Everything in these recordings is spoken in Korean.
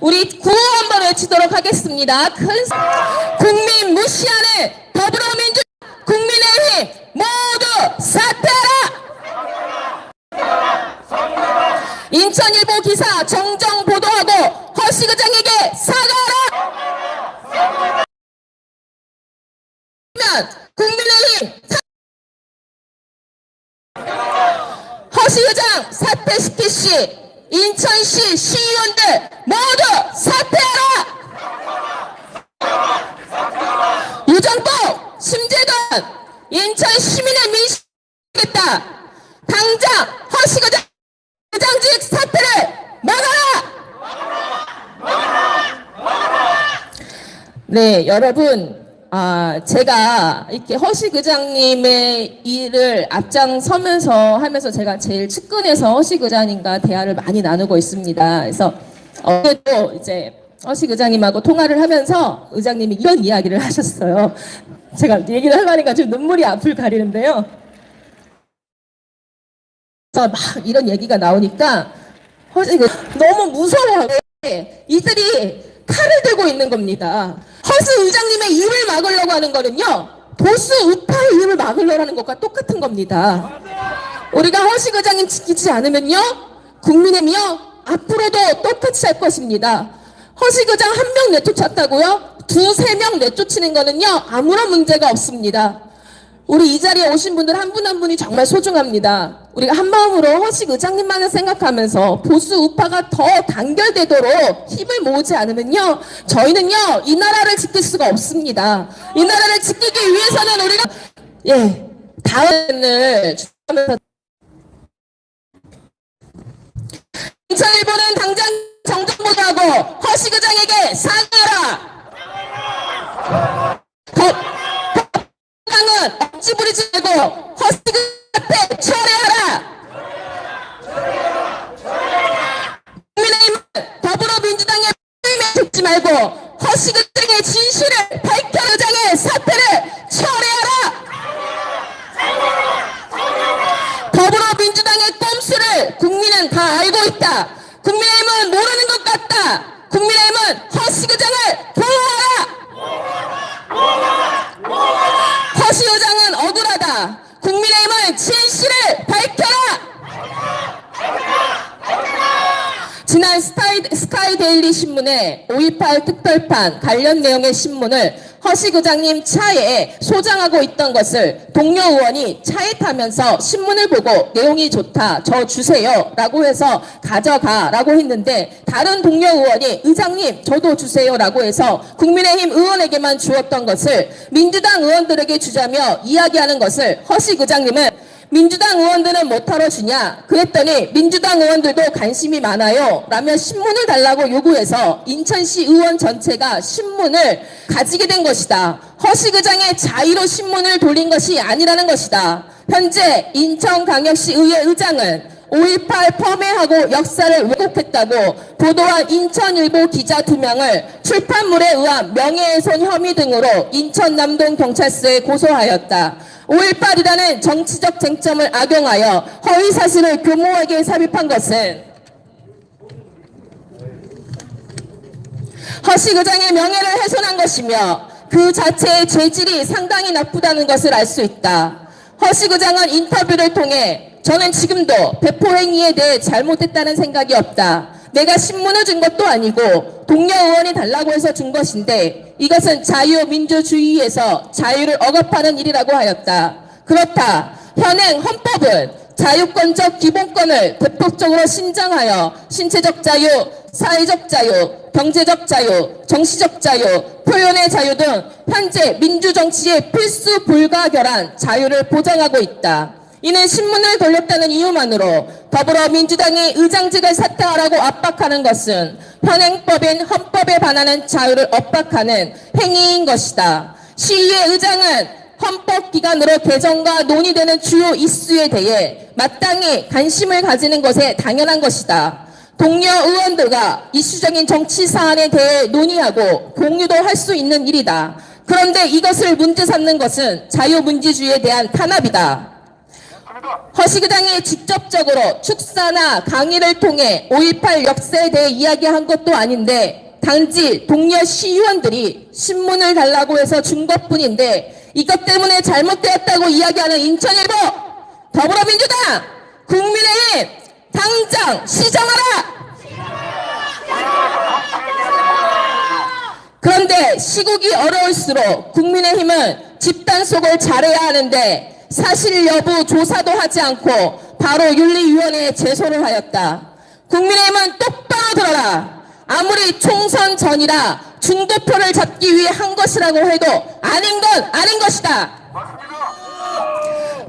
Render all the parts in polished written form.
우리 구호 한번 외치도록 하겠습니다. 국민 무시하는 더불어민주 국민의힘 모두 사퇴하라! 인천일보 기사 정정 보도하고 허식 의장에게 사과하라! 국민의힘 허식 의장 사퇴시키시 인천시 시의원들 모두 사퇴하라! 유정복, 심재돈, 인천 시민의 민심이겠다. 당장 허식 의장직 사퇴를 막아라! 네, 여러분. 제가 이렇게 허식 의장님의 일을 앞장서면서 하면서 제가 제일 측근에서 허식 의장님과 대화를 많이 나누고 있습니다. 그래서 어제도 이제 허식 의장님하고 통화를 하면서 의장님이 이런 이야기를 하셨어요. 제가 얘기를 하려니까 좀 눈물이 앞을 가리는데요. 그래서 막 이런 얘기가 나오니까 허식 너무 무서워하고 이들이 칼을 들고 있는 겁니다. 허식 의장님의 입을 막으려고 하는 거는요, 보수 우파의 입을 막으려는 것과 똑같은 겁니다. 우리가 허식 의장님 지키지 않으면요, 국민의힘이요 앞으로도 똑같이 할 것입니다. 허식 의장 한 명 내쫓았다고요? 두세 명 내쫓는 거는요 아무런 문제가 없습니다. 우리 이 자리에 오신 분들 한 분 한 분이 정말 소중합니다. 우리가 한마음으로 허식 의장님만을 생각하면서 보수 우파가 더 단결되도록 힘을 모으지 않으면요, 저희는요 이 나라를 지킬 수가 없습니다. 이 나라를 지키기 위해서는 우리가 다음을 주면서 인천일보는 당장 정정보도하고 허식 의장에게 사과하라. 당은 억지 부리지 말고 허식 의장한테 철회하라. 국민의힘은 더불어민주당의 힘에 듣지 말고 허식 의장의 진실을 밝혀 의장의 사퇴를 철회하라. 더불어민주당의 꼼수를 국민은 다 알고 있다. 국민의힘은 모르는 것 같다. 국민의힘은 허식 의장을 보호하라. 허식 의장은 억울하다. 국민의힘은 진실을 밝혀라. 지난 스카이데일리 신문에 5.18 특별판 관련 내용의 신문을 허식 의장님 차에 소장하고 있던 것을 동료 의원이 차에 타면서 신문을 보고 내용이 좋다, 저 주세요 라고 해서 가져가 라고 했는데, 다른 동료 의원이 의장님 저도 주세요 라고 해서 국민의힘 의원에게만 주었던 것을 민주당 의원들에게 주자며 이야기하는 것을 허식 의장님은 민주당 의원들은 못하러 주냐 그랬더니 민주당 의원들도 관심이 많아요 라며 신문을 달라고 요구해서 인천시 의원 전체가 신문을 가지게 된 것이다. 허식 의장의 자의로 신문을 돌린 것이 아니라는 것이다. 현재 인천광역시 의회 의장은 5.18 폄훼하고 역사를 왜곡했다고 보도한 인천일보 기자 2명을 출판물에 의한 명예훼손 혐의 등으로 인천 남동경찰서에 고소하였다. 5.18이라는 정치적 쟁점을 악용하여 허위사실을 교모하게 삽입한 것은 허식 의장의 명예를 훼손한 것이며 그 자체의 죄질이 상당히 나쁘다는 것을 알 수 있다. 허식 의장은 인터뷰를 통해 저는 지금도 배포 행위에 대해 잘못했다는 생각이 없다. 내가 신문을 준 것도 아니고 동료 의원이 달라고 해서 준 것인데 이것은 자유민주주의에서 자유를 억압하는 일이라고 하였다. 그렇다. 현행 헌법은 자유권적 기본권을 대폭적으로 신장하여 신체적 자유, 사회적 자유, 경제적 자유, 정치적 자유, 표현의 자유 등 현재 민주정치의 필수 불가결한 자유를 보장하고 있다. 이는 신문을 돌렸다는 이유만으로 더불어민주당이 의장직을 사퇴하라고 압박하는 것은 현행법인 헌법에 반하는 자유를 억압하는 행위인 것이다. 시의회 의장은 헌법 기관으로 개정과 논의되는 주요 이슈에 대해 마땅히 관심을 가지는 것에 당연한 것이다. 동료 의원들과 이슈적인 정치 사안에 대해 논의하고 공유도 할 수 있는 일이다. 그런데 이것을 문제 삼는 것은 자유민주주의에 대한 탄압이다. 허시그당이 직접적으로 축사나 강의를 통해 5.18 역사에 대해 이야기한 것도 아닌데 단지 동료 시의원들이 신문을 달라고 해서 준 것뿐인데 이것 때문에 잘못되었다고 이야기하는 인천일보, 더불어민주당, 국민의힘 당장 시정하라! 그런데 시국이 어려울수록 국민의힘은 집단속을 잘해야 하는데 사실 여부 조사도 하지 않고 바로 윤리위원회에 제소를 하였다. 국민의힘은 똑바로 들어라. 아무리 총선 전이라 중도표를 잡기 위해 한 것이라고 해도 아닌 건 아닌 것이다.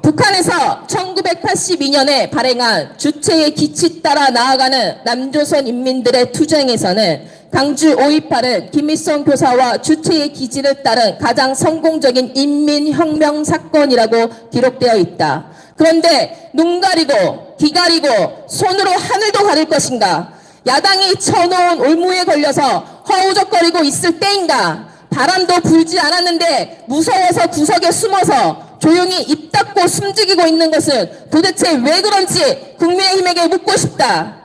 북한에서 1982년에 발행한 주체의 기치 따라 나아가는 남조선 인민들의 투쟁에서는 광주 5.18은 김일성 교사와 주체의 기지를 따른 가장 성공적인 인민혁명 사건이라고 기록되어 있다. 그런데 눈 가리고 귀 가리고 손으로 하늘도 가릴 것인가? 야당이 쳐놓은 올무에 걸려서 허우적거리고 있을 때인가? 바람도 불지 않았는데 무서워서 구석에 숨어서 조용히 입 닫고 숨죽이고 있는 것은 도대체 왜 그런지 국민의힘에게 묻고 싶다.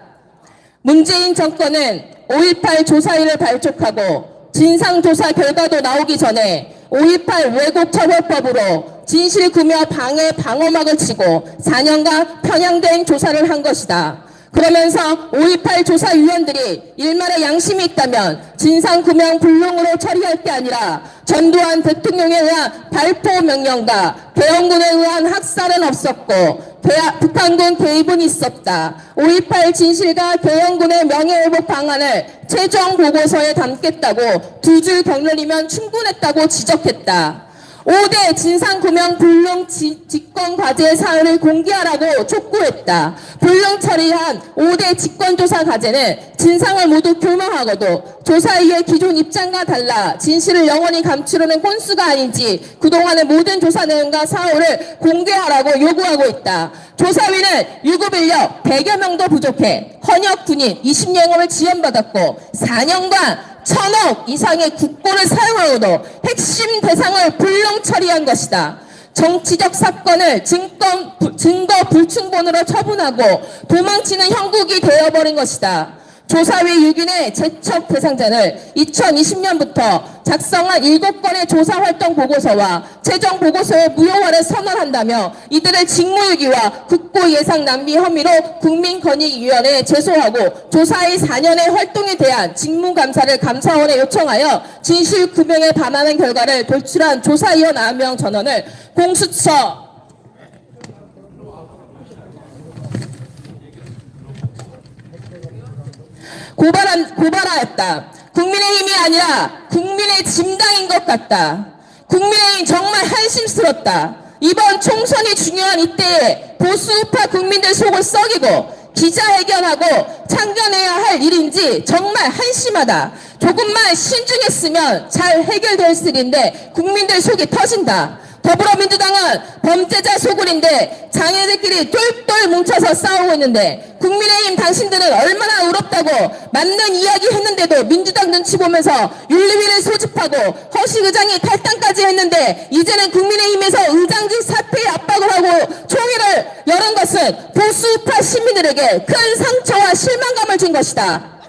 문재인 정권은 5.18 조사위를 발족하고 진상조사 결과도 나오기 전에 5.18 왜곡처벌법으로 진실규명 방해 방어막을 치고 4년간 편향된 조사를 한 것이다. 그러면서 5.18 조사위원들이 일말의 양심이 있다면 진상규명 불능으로 처리할 게 아니라 전두환 대통령에 의한 발포 명령과 계엄군에 의한 학살은 없었고 북한군 개입은 있었다. 5.18 진실과 계엄군의 명예회복 방안을 최종 보고서에 담겠다고 두 줄 경렬이면 충분했다고 지적했다. 5대 진상규명 불능 직권과제 사안을 공개하라고 촉구했다. 불능 처리한 5대 직권조사 과제는 진상을 모두 규명하고도 조사위의 기존 입장과 달라 진실을 영원히 감추려는 꼰수가 아닌지 그동안의 모든 조사 내용과 사후를 공개하라고 요구하고 있다. 조사위는 유급인력 100여 명도 부족해 헌역 군인 20여명을 지원받았고 4년간 1,000억 이상의 국고를 사용하고도 핵심 대상을 불능 처리한 것이다. 정치적 사건을 증거 불충분으로 처분하고 도망치는 형국이 되어버린 것이다. 조사위 6인의 제척 대상자를 2020년부터 작성한 7건의 조사활동 보고서와 최종 보고서의 무효화를 선언한다며 이들을 직무유기와 국고 예상 낭비 혐의로 국민권익위원회에 제소하고 조사위 4년의 활동에 대한 직무감사를 감사원에 요청하여 진실규명에 반하는 결과를 도출한 조사위원 9명 전원을 공수처 고발하였다. 국민의힘이 아니라 국민의 짐당인 것 같다. 국민의힘 정말 한심스럽다. 이번 총선이 중요한 이때에 보수 우파 국민들 속을 썩이고 기자회견하고 참견해야 할 일인지 정말 한심하다. 조금만 신중했으면 잘 해결될 일인데 국민들 속이 터진다. 더불어민주당은 범죄자 소굴인데 장애들끼리 똘똘 뭉쳐서 싸우고 있는데 국민의힘 당신들은 얼마나 의롭다고 맞는 이야기 했는데도 민주당 눈치 보면서 윤리위를 소집하고 허식 의장이 탈당까지 했는데 이제는 국민의힘에서 의장직 사퇴에 압박을 하고 총회를 열은 것은 보수우파 시민들에게 큰 상처와 실망감을 준 것이다.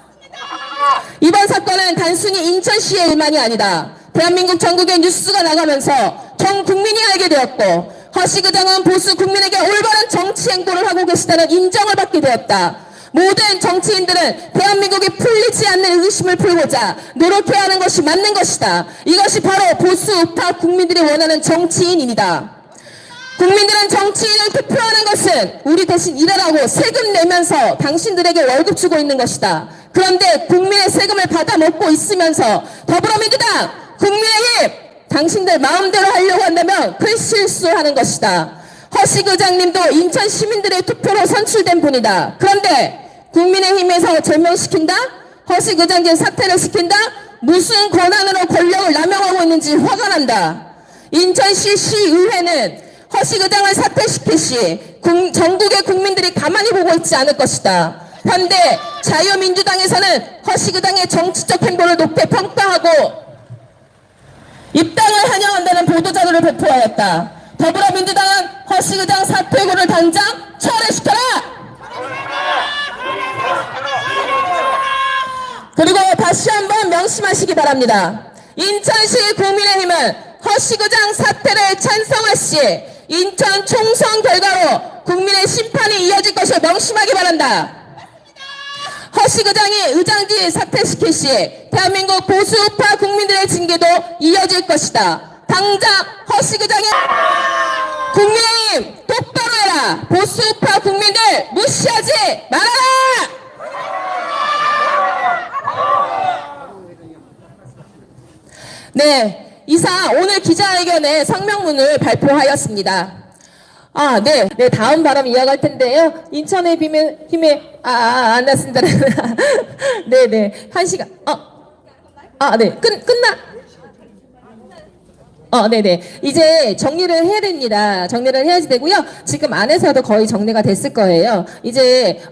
이번 사건은 단순히 인천시의 일만이 아니다. 대한민국 전국에 뉴스가 나가면서 전 국민이 알게 되었고 허식 의장은 보수 국민에게 올바른 정치 행보를 하고 계시다는 인정을 받게 되었다. 모든 정치인들은 대한민국이 풀리지 않는 의심을 풀고자 노력해야 하는 것이 맞는 것이다. 이것이 바로 보수 우파 국민들이 원하는 정치인입니다. 국민들은 정치인을 투표하는 것은 우리 대신 일하라고 세금 내면서 당신들에게 월급 주고 있는 것이다. 그런데 국민의 세금을 받아 먹고 있으면서 더불어민주당, 국민의힘 당신들 마음대로 하려고 한다면 큰 실수하는 것이다. 허식 의장님도 인천 시민들의 투표로 선출된 분이다. 그런데 국민의힘에서 제명시킨다? 허식 의장님 사퇴를 시킨다? 무슨 권한으로 권력을 남용하고 있는지 화가 난다. 인천시 시의회는 허식 의장을 사퇴시킬 시 전국의 국민들이 가만히 보고 있지 않을 것이다. 반대 자유민주당에서는 허식 의장의 정치적 행보를 높게 평가하고 입당을 환영한다는 보도자료를 배포하였다. 더불어민주당은 허식의장 사퇴고를 당장 철회시켜라! 그리고 다시 한번 명심하시기 바랍니다. 인천시 국민의힘은 허식의장 사퇴를 찬성할 시 인천 총선 결과로 국민의 심판이 이어질 것을 명심하기 바란다. 허식의장이 의장직 사퇴시킬 시 대한민국 보수우파 국민들의 징계도 이어질 것이다. 당장 허식의장의 국민의힘 똑바로 해라. 보수우파 국민들 무시하지 말아라. 네, 이상 오늘 기자회견의 성명문을 발표하였습니다. 네, 다음 발언 이어갈 텐데요. 인천의 힘에, 안 났습니다. 네네, 1시간, 네, 끝나? 네네. 이제 정리를 해야 됩니다. 정리를 해야지 되고요. 지금 안에서도 거의 정리가 됐을 거예요. 이제,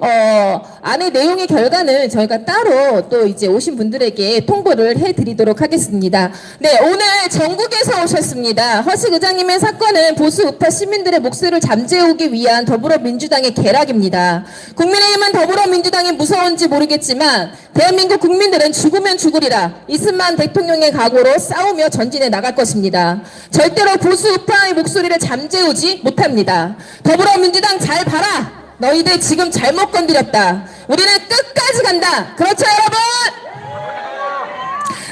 안에 내용의 결과는 저희가 따로 또 이제 오신 분들에게 통보를 해드리도록 하겠습니다. 네, 오늘 전국에서 오셨습니다. 허식 의장님의 사건은 보수 우파 시민들의 목소리를 잠재우기 위한 더불어민주당의 계략입니다. 국민의힘은 더불어민주당이 무서운지 모르겠지만 대한민국 국민들은 죽으면 죽으리라 이승만 대통령의 각오로 싸우며 전진해 나갈 것입니다. 절대로 보수 우파의 목소리를 잠재우지 못합니다. 더불어민주당 잘 봐라. 너희들 지금 잘못 건드렸다. 우리는 끝까지 간다. 그렇죠, 여러분?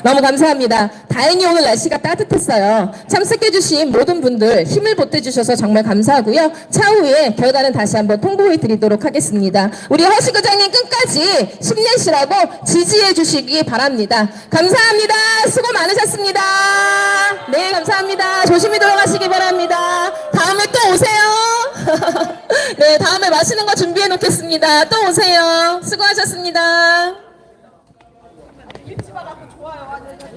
너무 감사합니다. 다행히 오늘 날씨가 따뜻했어요. 참석해주신 모든 분들 힘을 보태주셔서 정말 감사하고요. 차후에 결과는 다시 한번 통보해 드리도록 하겠습니다. 우리 허식 의장님 끝까지 힘내시라고 지지해 주시기 바랍니다. 감사합니다. 수고 많으셨습니다. 네, 감사합니다. 조심히 돌아가시기 바랍니다. 다음에 또 오세요. 네, 다음에 맛있는 거 준비해 놓겠습니다. 또 오세요. 수고하셨습니다. 좋아요.